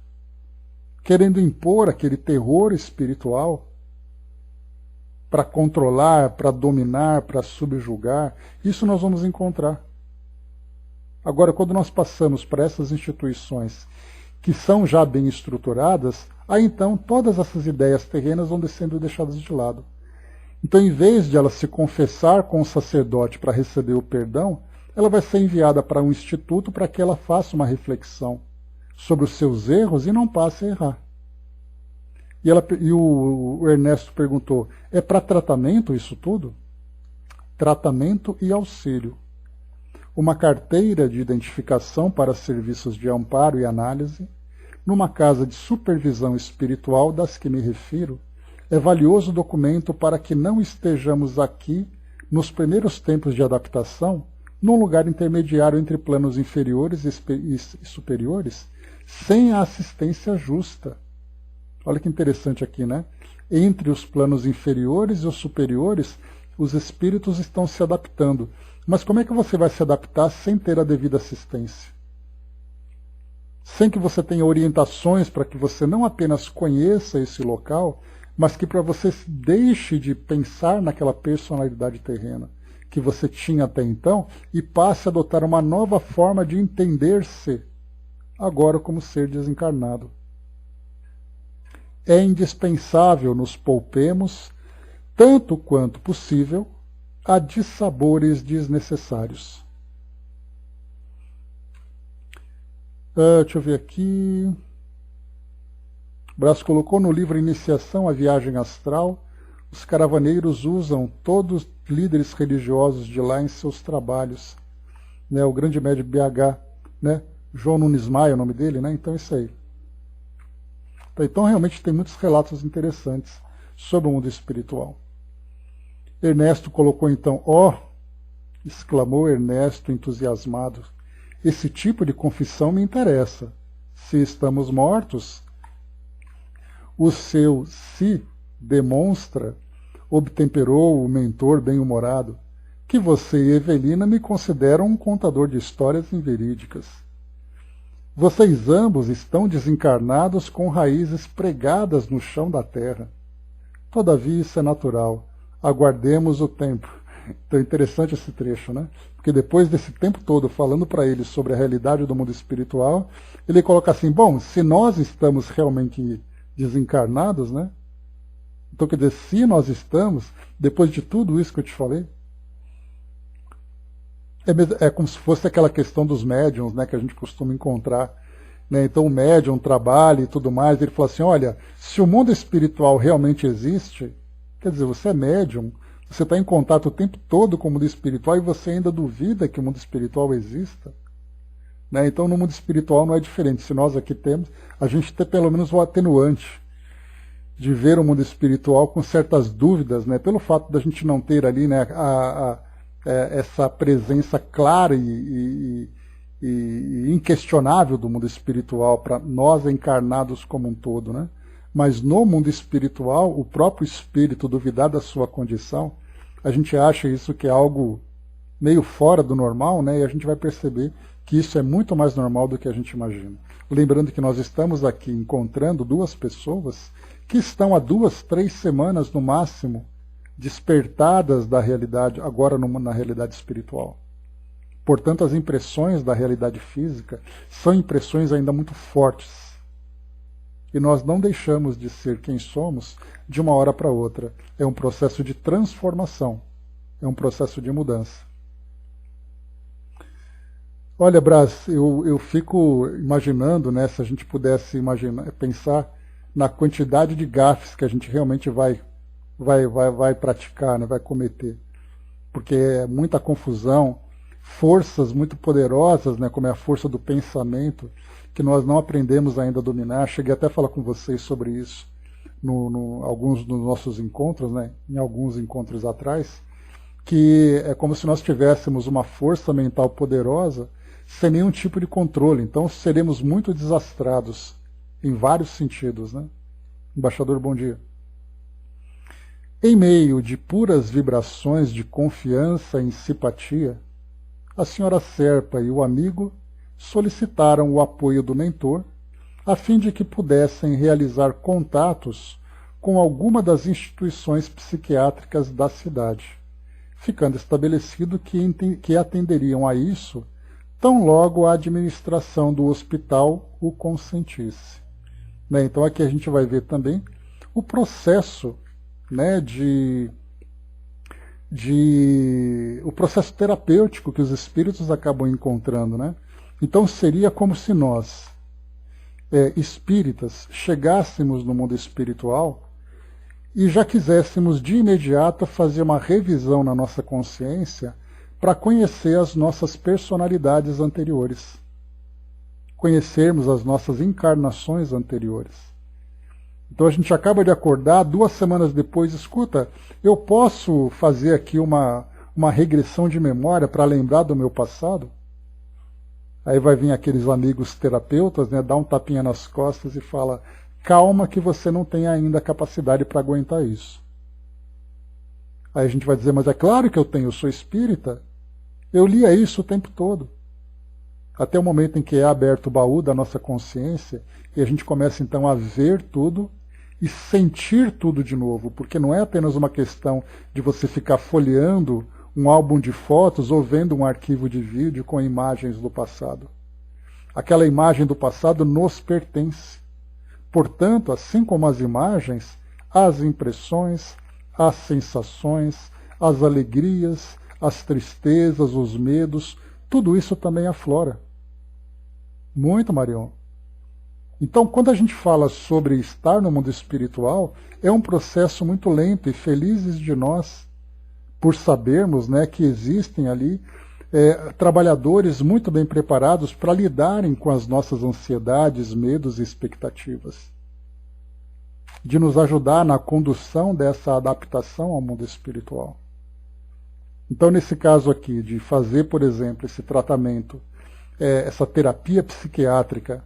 querendo impor aquele terror espiritual para controlar, para dominar, para subjugar. Isso nós vamos encontrar. Agora, quando nós passamos para essas instituições que são já bem estruturadas, aí então todas essas ideias terrenas vão sendo deixadas de lado. Então, em vez de ela se confessar com o sacerdote para receber o perdão, ela vai ser enviada para um instituto para que ela faça uma reflexão sobre os seus erros e não passe a errar. E o Ernesto perguntou, é para tratamento isso tudo? Tratamento e auxílio. Uma carteira de identificação para serviços de amparo e análise, numa casa de supervisão espiritual das que me refiro, é valioso documento para que não estejamos aqui, nos primeiros tempos de adaptação, num lugar intermediário entre planos inferiores e superiores, sem a assistência justa. Olha que interessante aqui, né? Entre os planos inferiores e os superiores, os espíritos estão se adaptando. Mas como é que você vai se adaptar sem ter a devida assistência? Sem que você tenha orientações para que você não apenas conheça esse local, mas que para você deixe de pensar naquela personalidade terrena que você tinha até então e passe a adotar uma nova forma de entender-se agora como ser desencarnado. É indispensável nos poupemos, tanto quanto possível, a dissabores desnecessários. Deixa eu ver aqui. O Brás colocou no livro Iniciação à Viagem Astral, os caravaneiros usam todos os líderes religiosos de lá em seus trabalhos. Né, o grande médium BH, né, João Nunes Maia é o nome dele, né? Então é isso aí. Então realmente tem muitos relatos interessantes sobre o mundo espiritual. Ernesto colocou então, exclamou Ernesto entusiasmado, esse tipo de confissão me interessa. Se estamos mortos, o seu si demonstra, obtemperou o mentor bem-humorado, que você e Evelina me consideram um contador de histórias inverídicas. Vocês ambos estão desencarnados com raízes pregadas no chão da terra. Todavia isso é natural. Aguardemos o tempo. Então é interessante esse trecho, né? Porque depois desse tempo todo falando para ele sobre a realidade do mundo espiritual, ele coloca assim, bom, se nós estamos realmente desencarnados, né? Então quer dizer, se nós estamos, depois de tudo isso que eu te falei, é como se fosse aquela questão dos médiums, né, que a gente costuma encontrar. Né? Então o médium trabalha e tudo mais, ele fala assim, olha, se o mundo espiritual realmente existe, quer dizer, você é médium, você está em contato o tempo todo com o mundo espiritual e você ainda duvida que o mundo espiritual exista. Né? Então no mundo espiritual não é diferente. Se nós aqui temos, a gente tem pelo menos o atenuante de ver o mundo espiritual com certas dúvidas, né? Pelo fato da gente não ter ali, né, essa presença clara e inquestionável do mundo espiritual para nós encarnados como um todo, né? Mas no mundo espiritual, o próprio espírito duvidar da sua condição, a gente acha isso que é algo meio fora do normal, né? E a gente vai perceber que isso é muito mais normal do que a gente imagina. Lembrando que nós estamos aqui encontrando duas pessoas que estão há 2, 3 semanas no máximo despertadas da realidade, agora na realidade espiritual. Portanto, as impressões da realidade física são impressões ainda muito fortes. E nós não deixamos de ser quem somos de uma hora para outra. É um processo de transformação. É um processo de mudança. Olha, Brás, eu fico imaginando, né, se a gente pudesse pensar na quantidade de gafes que a gente realmente vai praticar, né, vai cometer. Porque é muita confusão, forças muito poderosas, né, como é a força do pensamento, que nós não aprendemos ainda a dominar. Cheguei até a falar com vocês sobre isso alguns dos nossos encontros, né, em alguns encontros atrás, que é como se nós tivéssemos uma força mental poderosa sem nenhum tipo de controle. Então seremos muito desastrados em vários sentidos, né? Embaixador, bom dia. Em meio de puras vibrações de confiança e simpatia, a senhora Serpa e o amigo solicitaram o apoio do mentor a fim de que pudessem realizar contatos com alguma das instituições psiquiátricas da cidade, ficando estabelecido que atenderiam a isso tão logo a administração do hospital o consentisse. Né? Então aqui a gente vai ver também o processo, né, o processo terapêutico que os espíritos acabam encontrando. Né? Então seria como se nós, espíritas, chegássemos no mundo espiritual e já quiséssemos de imediato fazer uma revisão na nossa consciência para conhecer as nossas personalidades anteriores, conhecermos as nossas encarnações anteriores. Então a gente acaba de acordar, 2 semanas depois, escuta, eu posso fazer aqui uma regressão de memória para lembrar do meu passado? Aí vai vir aqueles amigos terapeutas, né, dá um tapinha nas costas e fala, calma que você não tem ainda a capacidade para aguentar isso. Aí a gente vai dizer, mas é claro que eu tenho, eu sou espírita, eu lia isso o tempo todo. Até o momento em que é aberto o baú da nossa consciência e a gente começa então a ver tudo e sentir tudo de novo, porque não é apenas uma questão de você ficar folheando um álbum de fotos ou vendo um arquivo de vídeo com imagens do passado. Aquela imagem do passado nos pertence. Portanto, assim como as imagens, as impressões, as sensações, as alegrias, as tristezas, os medos, tudo isso também aflora. Muito, Marion. Então, quando a gente fala sobre estar no mundo espiritual, é um processo muito lento e felizes de nós por sabermos, né, que existem ali trabalhadores muito bem preparados para lidarem com as nossas ansiedades, medos e expectativas, de nos ajudar na condução dessa adaptação ao mundo espiritual. Então, nesse caso aqui, de fazer, por exemplo, esse tratamento, essa terapia psiquiátrica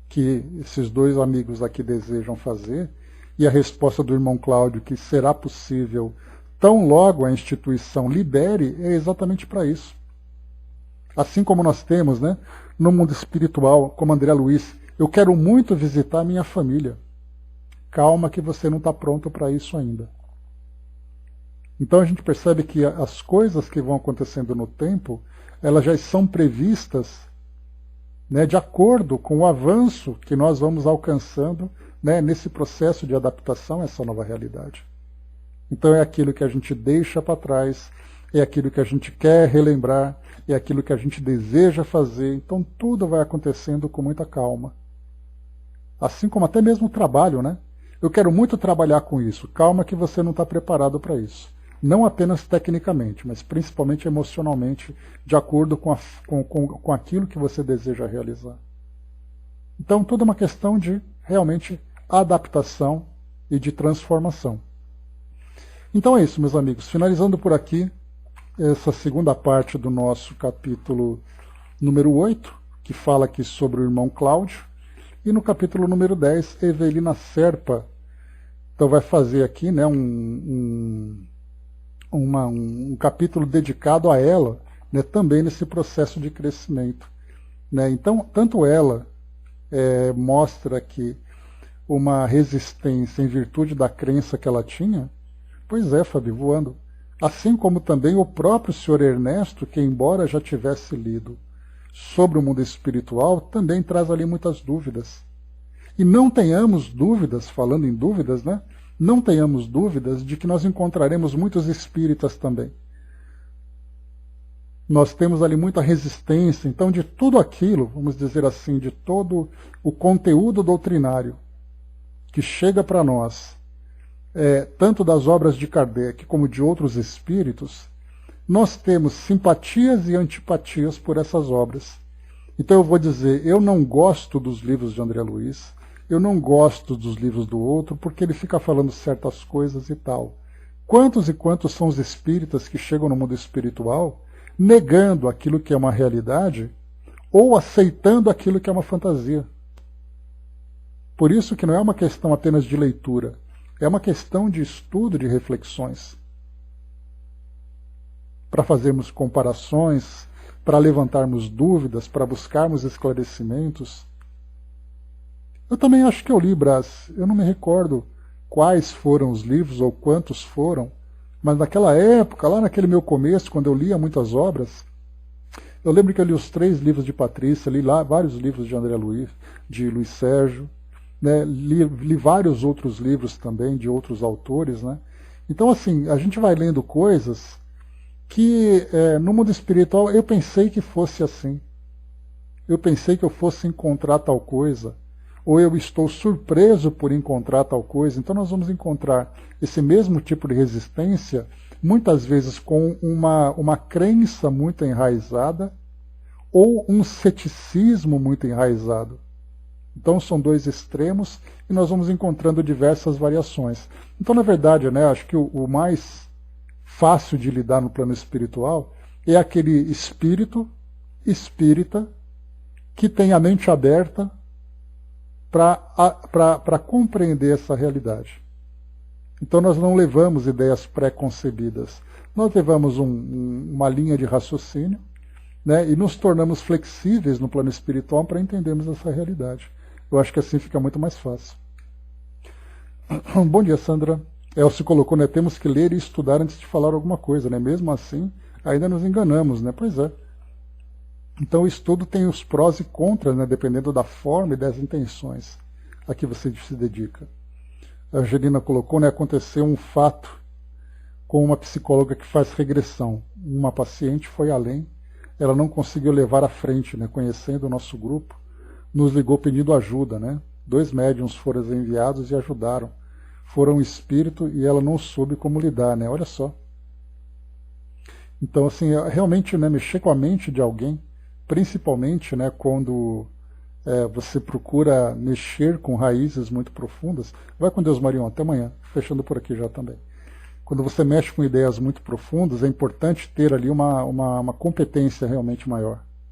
que esses 2 amigos aqui desejam fazer, e a resposta do irmão Cláudio que será possível tão logo a instituição libere, é exatamente para isso. Assim como nós temos, né, no mundo espiritual, como André Luiz, eu quero muito visitar minha família. Calma que você não está pronto para isso ainda. Então a gente percebe que as coisas que vão acontecendo no tempo, elas já são previstas, né, de acordo com o avanço que nós vamos alcançando, né, nesse processo de adaptação a essa nova realidade. Então é aquilo que a gente deixa para trás, é aquilo que a gente quer relembrar, é aquilo que a gente deseja fazer. Então tudo vai acontecendo com muita calma. Assim como até mesmo o trabalho, né? Eu quero muito trabalhar com isso. Calma que você não está preparado para isso. Não apenas tecnicamente, mas principalmente emocionalmente, de acordo com aquilo que você deseja realizar. Então tudo é uma questão de realmente adaptação e de transformação. Então é isso, meus amigos. Finalizando por aqui essa segunda parte do nosso capítulo número 8, que fala aqui sobre o irmão Cláudio, e no capítulo número 10, Evelina Serpa. Então vai fazer aqui, né, um capítulo dedicado a ela, né, também nesse processo de crescimento. Né? Então, tanto ela mostra que uma resistência em virtude da crença que ela tinha, pois é, Fábio, voando. Assim como também o próprio Sr. Ernesto, que embora já tivesse lido sobre o mundo espiritual, também traz ali muitas dúvidas. E não tenhamos dúvidas, falando em dúvidas, né? Não tenhamos dúvidas de que nós encontraremos muitos espíritas também. Nós temos ali muita resistência, então de tudo aquilo, vamos dizer assim, de todo o conteúdo doutrinário que chega para nós, tanto das obras de Kardec como de outros espíritos, nós temos simpatias e antipatias por essas obras. Então eu vou dizer, eu não gosto dos livros de André Luiz, eu não gosto dos livros do outro, porque ele fica falando certas coisas e tal. quantos e quantos são os espíritas que chegam no mundo espiritual negando aquilo que é uma realidade ou aceitando aquilo que é uma fantasia. Por isso que não é uma questão apenas de leitura, é uma questão de estudo, de reflexões. Para fazermos comparações, para levantarmos dúvidas, para buscarmos esclarecimentos. Eu também acho que eu li, Brás, eu não me recordo quais foram os livros ou quantos foram, mas naquela época, lá naquele meu começo, quando eu lia muitas obras, eu lembro que eu li os 3 livros de Patrícia, li lá vários livros de André Luiz, de Luiz Sérgio, né? li vários outros livros também de outros autores, né? Então, assim, a gente vai lendo coisas que no mundo espiritual eu pensei que fosse assim. Eu pensei que eu fosse encontrar tal coisa, ou eu estou surpreso por encontrar tal coisa. Então nós vamos encontrar esse mesmo tipo de resistência, muitas vezes com uma crença muito enraizada, ou um ceticismo muito enraizado. Então são 2 extremos e nós vamos encontrando diversas variações. Então, na verdade, né, acho que o mais fácil de lidar no plano espiritual é aquele espírita, que tem a mente aberta para compreender essa realidade. Então nós não levamos ideias pré-concebidas, nós levamos uma linha de raciocínio, né, e nos tornamos flexíveis no plano espiritual para entendermos essa realidade. Eu acho que assim fica muito mais fácil. Bom dia, Sandra. Elcio colocou, né, temos que ler e estudar antes de falar alguma coisa, né? Mesmo assim, ainda nos enganamos, né? Pois é. Então o estudo tem os prós e contras, né, dependendo da forma e das intenções a que você se dedica. A Angelina colocou, né, aconteceu um fato com uma psicóloga que faz regressão. Uma paciente foi além, ela não conseguiu levar à frente, né, conhecendo o nosso grupo, nos ligou pedindo ajuda, né? 2 médiuns foram enviados e ajudaram. Foram um espírito e ela não soube como lidar, né? Olha só. Então, assim, realmente, né, mexer com a mente de alguém, principalmente, né, quando você procura mexer com raízes muito profundas. Vai com Deus, Marion, até amanhã. Fechando por aqui já também. Quando você mexe com ideias muito profundas, é importante ter ali uma competência realmente maior.